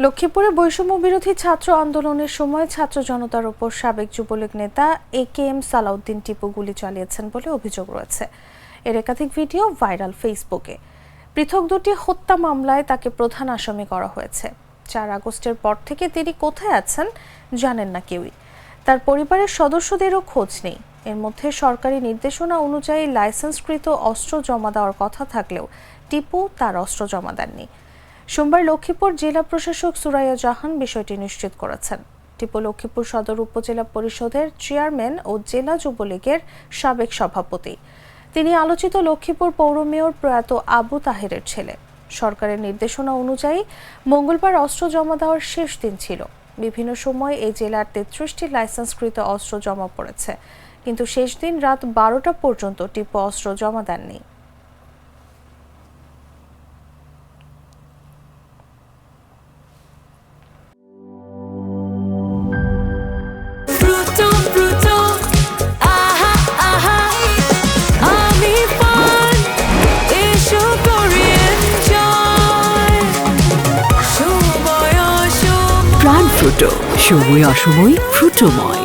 লক্ষ্মীপুরে বৈষম্য বিরোধী ছাত্র আন্দোলনের সময় ছাত্র জনতার ওপর সাবেক যুবলীগ নেতা AKM সালাউদ্দিন টিপু গুলি চালিয়েছেন বলে অভিযোগ রয়েছে। এর একাধিক ভিডিও ভাইরাল ফেসবুকে। পৃথক দুটি হত্যা মামলায় তাকে প্রধান আসামি করা হয়েছে। 4 আগস্টের পর থেকে তিনি কোথায় আছেন জানেন না কেউই। তার পরিবারের সদস্যদেরও খোঁজ নেই। এর মধ্যে সরকারি নির্দেশনা অনুযায়ী লাইসেন্সকৃত অস্ত্র জমা দেওয়ার কথা থাকলেও টিপু তার অস্ত্র জমা দেননি। সোমবার লক্ষ্মীপুর জেলা প্রশাসক সুরাইয়া জাহান বিষয়টি নিশ্চিত করেছেন। টিপু লক্ষ্মীপুর সদর উপজেলা পরিষদের চেয়ারম্যান ও জেলা যুবলীগের সাবেক সভাপতি। তিনি আলোচিত লক্ষ্মীপুর পৌর মেয়র প্রয়াত আবু তাহেরের ছেলে। সরকারের নির্দেশনা অনুযায়ী মঙ্গলবার অস্ত্র জমা দেওয়ার শেষ দিন ছিল। বিভিন্ন সময় এই জেলার 33টি লাইসেন্সকৃত অস্ত্র জমা পড়েছে, কিন্তু শেষ দিন রাত 12টা পর্যন্ত টিপু অস্ত্র জমা দেননি। প্রাণ ফ্রুটো, সময় অসময় ফ্রুটোময়।